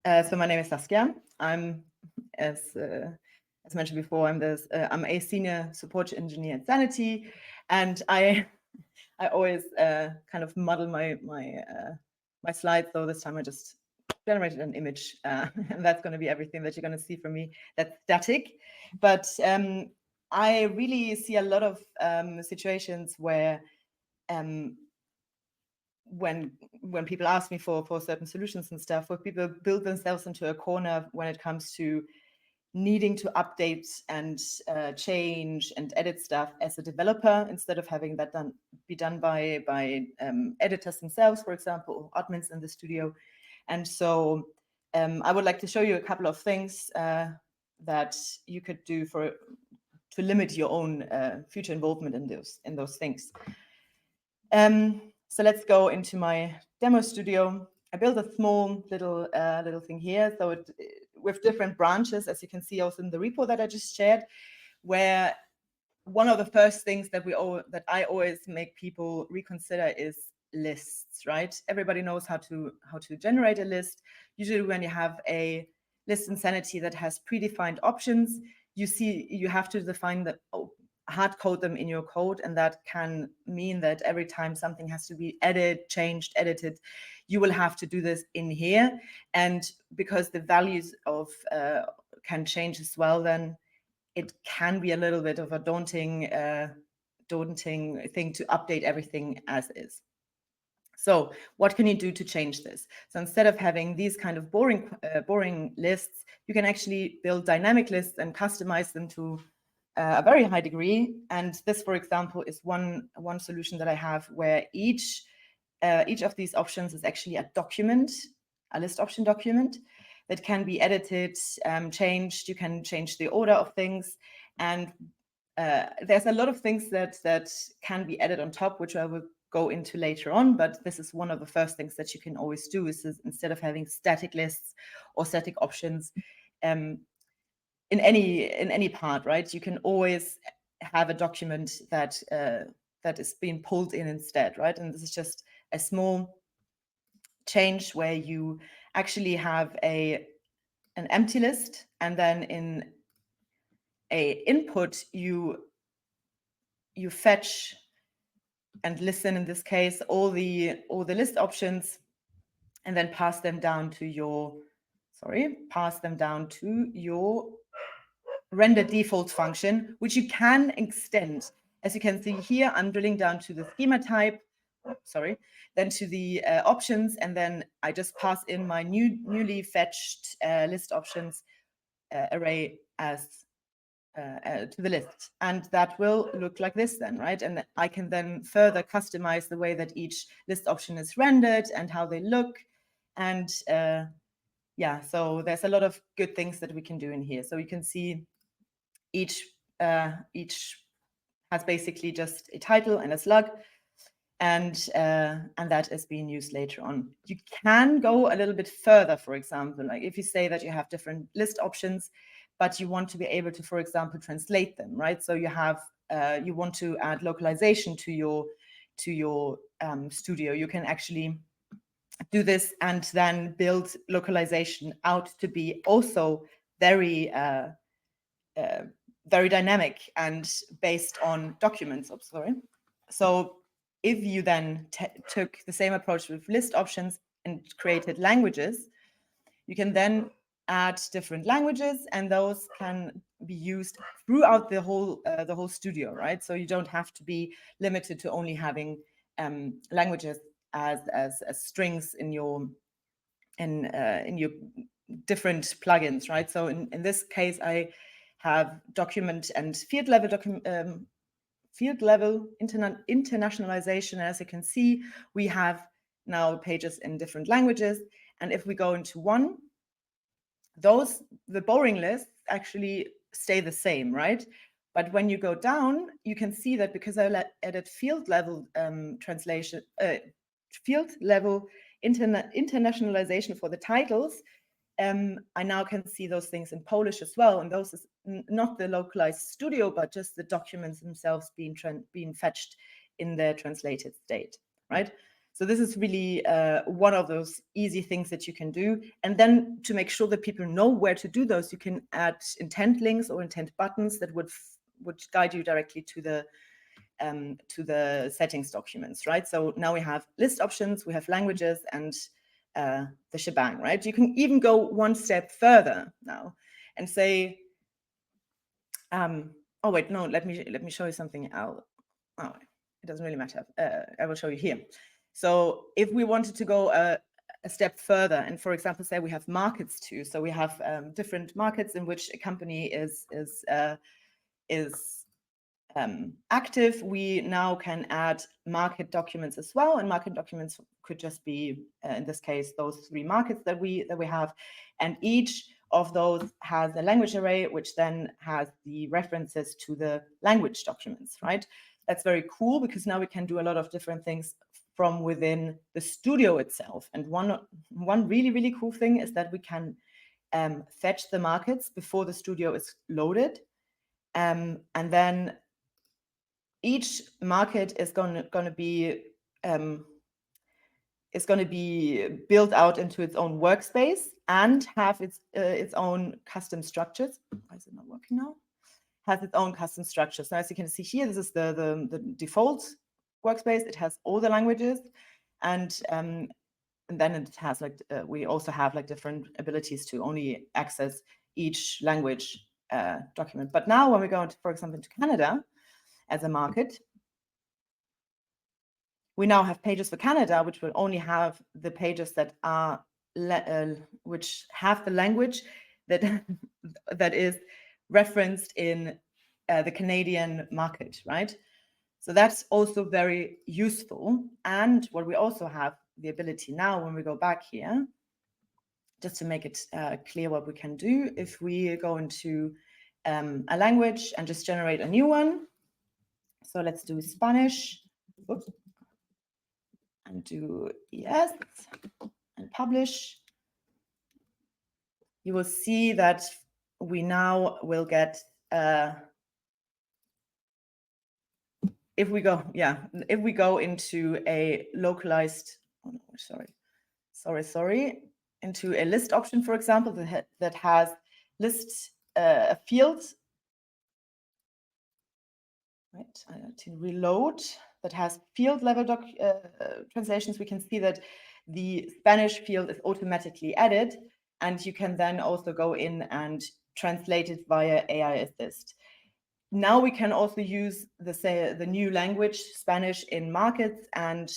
So my name is Saskia. I'm, as mentioned before, I'm a senior support engineer at Sanity, and I always kind of muddle my slides. So this time I just generated an image, and that's going to be everything that you're going to see from me. That's static, but I really see a lot of situations where when people ask me for certain solutions and stuff, where people build themselves into a corner when it comes to needing to update and change and edit stuff as a developer, instead of having that be done by editors themselves, for example, or admins in the studio. And so I would like to show you a couple of things that you could do to limit your own future involvement in those things. So let's go into my demo studio. I built a small little thing here, so with different branches, as you can see also in the repo that I just shared, where one of the first things that I always make people reconsider is lists, right? Everybody knows how to generate a list. Usually when you have a list in Sanity that has predefined options, you have to define hard code them in your code, and that can mean that every time something has to be changed, edited, you will have to do this in here. And because the values of can change as well, then it can be a little bit of a daunting thing to update everything as is. So what can you do to change this? So instead of having these kind of boring lists, you can actually build dynamic lists and customize them to a very high degree. And this, for example, is one solution that I have, where each of these options is actually a document, a list option document that can be edited, changed. You can change the order of things, and there's a lot of things that can be added on top, which I will go into later on. But this is one of the first things that you can always do, is instead of having static lists or static options in any part, right? You can always have a document that is being pulled in instead, right? And this is just a small change where you actually have an empty list, and then in a input you fetch and listen, in this case, all the list options, and then pass them down to your render default function, which you can extend. As you can see here, I'm drilling down to the schema type, then to the options, and then I just pass in my newly fetched list options array as to the list, and that will look like this then, right? And I can then further customize the way that each list option is rendered and how they look, and yeah, so there's a lot of good things that we can do in here. So you can see each has basically just a title and a slug, and that is being used later on. You can go a little bit further. For example, like if you say that you have different list options, but you want to be able to, for example, translate them, right? So you have you want to add localization to your studio. You can actually do this and then build localization out to be also very very dynamic and based on documents. So if you then took the same approach with list options and created languages, you can then add different languages, and those can be used throughout the whole studio, right? So you don't have to be limited to only having languages as strings in your different plugins, right? So in this case, I have document and field level internationalization. As you can see, we have now pages in different languages, and if we go into one, the boring lists actually stay the same, right? But when you go down, you can see that because I added field level translation, field level internationalization for the titles, I now can see those things in Polish as well. And those is not the localized studio, but just the documents themselves being fetched in their translated state, right? So this is really one of those easy things that you can do. And then to make sure that people know where to do those, you can add intent links or intent buttons that would guide you directly to the settings documents, right? So now we have list options, we have languages, and the shebang, right? You can even go one step further now and say, oh wait, no, let me show you something else. Oh, it doesn't really matter. I will show you here. So if we wanted to go a step further, and for example, say we have markets too. So we have different markets in which a company is active. We now can add market documents as well, and market documents could just be, in this case, those 3 markets that we have, and each of those has a language array, which then has the references to the language documents, right? That's very cool because now we can do a lot of different things from within the studio itself. And one really, really cool thing is that we can fetch the markets before the studio is loaded. And then each market is going to be built out into its own workspace and have its own custom structures. Why is it not working now? Has its own custom structures. So as you can see here, this is the default workspace. It has all the languages, and then it has we also have different abilities to only access each language document. But now when we go into, for example, into Canada as a market, we now have pages for Canada, which will only have the pages that are which have the language that is referenced in the Canadian market, right? So that's also very useful. And what we also have the ability now, when we go back here, just to make it clear what we can do, if we go into a language and just generate a new one. So let's do Spanish. Oops. And do yes and publish. You will see that we now will get if we go into a localized, oh no, sorry, into a list option, for example, that has list fields, right? I have to reload. That has field level translations. We can see that the Spanish field is automatically added, and you can then also go in and translate it via AI Assist. Now we can also use the new language Spanish in markets, and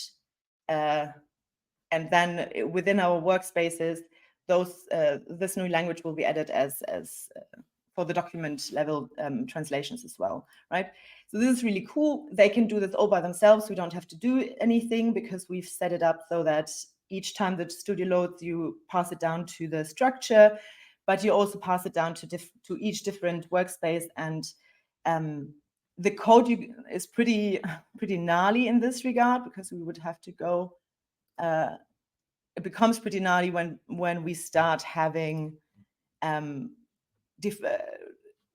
then within our workspaces, this new language will be added as for the document level translations as well, right? So this is really cool. They can do this all by themselves. We don't have to do anything because we've set it up so that each time the studio loads, you pass it down to the structure, but you also pass it down to each different workspace. And the code is pretty gnarly in this regard, because we would have to go. It becomes pretty gnarly when we start having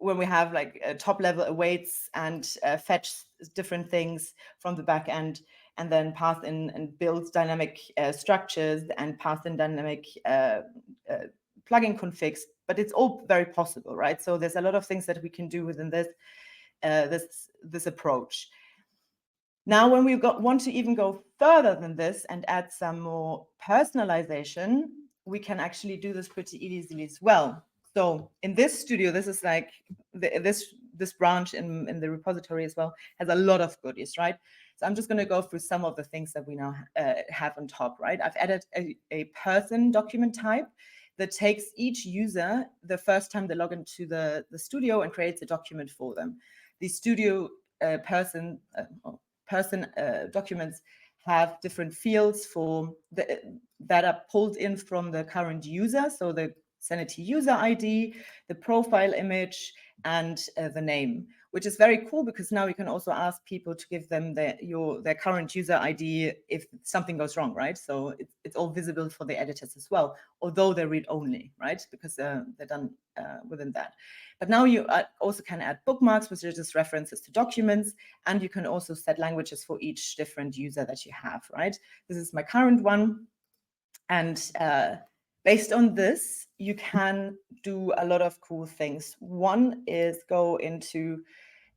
when we have top level awaits and fetch different things from the back end, and then pass in and build dynamic structures and pass in dynamic plugin configs. But it's all very possible, right? So there's a lot of things that we can do within this approach. Now, when we want to even go further than this and add some more personalization, we can actually do this pretty easily as well. So in this studio, this is like this branch in the repository as well has a lot of goodies, right? So I'm just going to go through some of the things that we now have on top, right? I've added a person document type that takes each user the first time they log into the studio and creates a document for them. The studio person documents have different fields that are pulled in from the current user. So the Sanity user ID, the profile image, and the name. which is very cool because now you can also ask people to give them their current user ID if something goes wrong, right? So it's all visible for the editors as well, although they're read only, right? Because they're done within that. But now you also can add bookmarks, which are just references to documents, and you can also set languages for each different user that you have, right? This is my current one. And based on this, you can do a lot of cool things. One is go into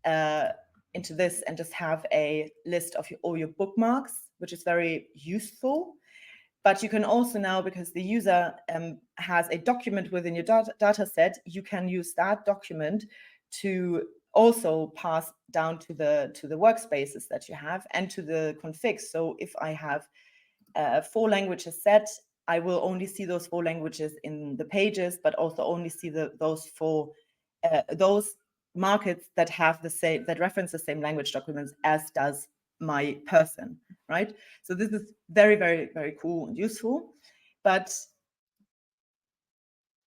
this and just have a list of all your bookmarks, which is very useful. But you can also now, because the user has a document within your data set, you can use that document to also pass down to the workspaces that you have and to the configs. So if I have 4 languages set, I will only see those 4 languages in the pages, but also only see those 4 those markets that have the same, that reference the same language documents as does my person, right? So this is very, very, very cool and useful. But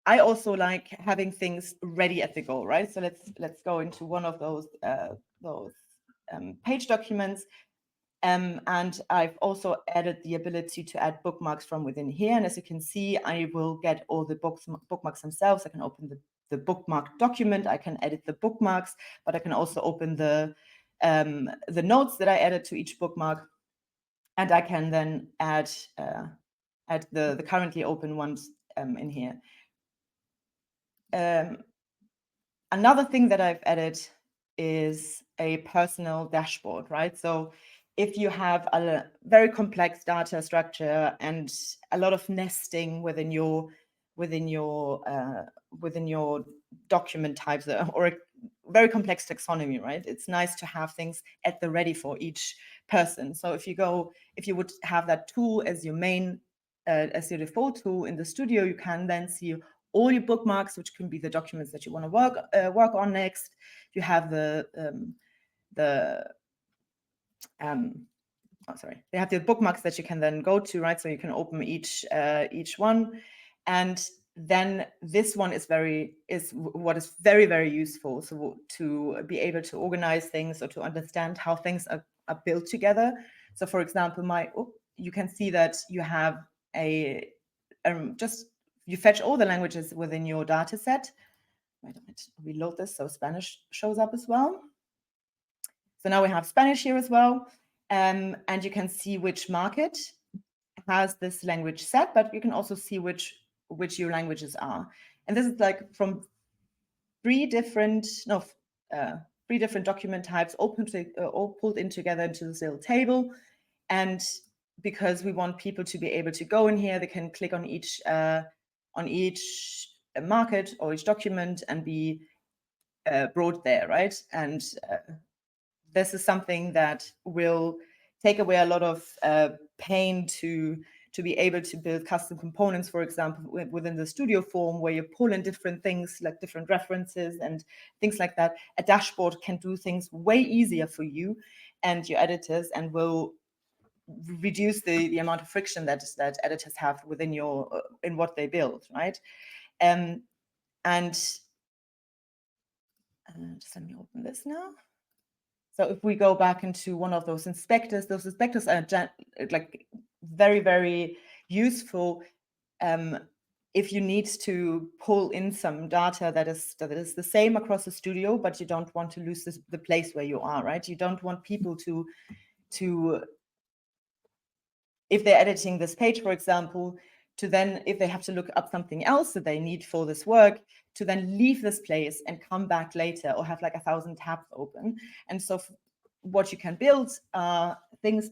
I also like having things ready at the go, right? So let's go into one of those page documents. And I've also added the ability to add bookmarks from within here. And as you can see, I will get all the bookmarks themselves. I can open the bookmark document. I can edit the bookmarks, but I can also open the notes that I added to each bookmark. And I can then add the currently open ones in here. Another thing that I've added is a personal dashboard, right? So if you have a very complex data structure and a lot of nesting within your document types, or a very complex taxonomy, right? It's nice to have things at the ready for each person. So if you would have that tool as your main, as your default tool in the studio, you can then see all your bookmarks, which can be the documents that you want to work on next. You have they have the bookmarks that you can then go to, right? So you can open each one, and then this one is what is very, very useful. So to be able to organize things or to understand how things are built together. So for example, you can see that you have you fetch all the languages within your data set. Wait a minute, reload this so Spanish shows up as well. So now we have Spanish here as well. And you can see which market has this language set, but you can also see which your languages are. And this is like from 3 different document types all pulled in together into this little table. And because we want people to be able to go in here, they can click on each market or each document and be brought there, right? And this is something that will take away a lot of pain to be able to build custom components, for example, within the studio form, where you pull in different things like different references and things like that. A dashboard can do things way easier for you and your editors, and will reduce the amount of friction that editors have within in what they build, right? And just let me open this now. So if we go back into one of those inspectors are like very, very useful if you need to pull in some data that is the same across the studio, but you don't want to lose the place where you are, right? You don't want people to if they're editing this page, for example, to then, if they have to look up something else that they need for this work, to then leave this place and come back later, or have like 1,000 tabs open. And so what you can build are things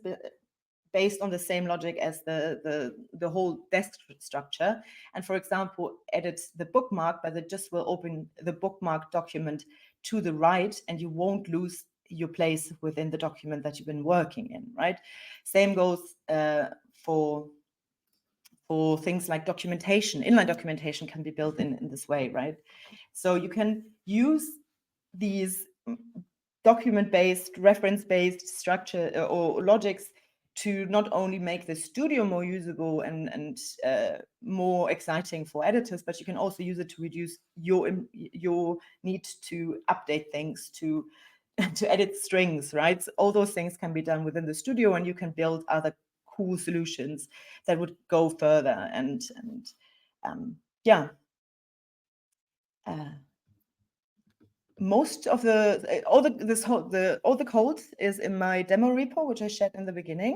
based on the same logic as the whole desk structure. And for example, edit the bookmark, but it just will open the bookmark document to the right, and you won't lose your place within the document that you've been working in, right? Same goes for things like documentation. Inline documentation can be built in this way, right? So you can use these document-based, reference-based structure or logics to not only make the studio more usable and more exciting for editors, but you can also use it to reduce your need to update things, to edit strings, right? So all those things can be done within the studio, and you can build other cool solutions that would go further. And yeah. Most of all the code is in my demo repo, which I shared in the beginning.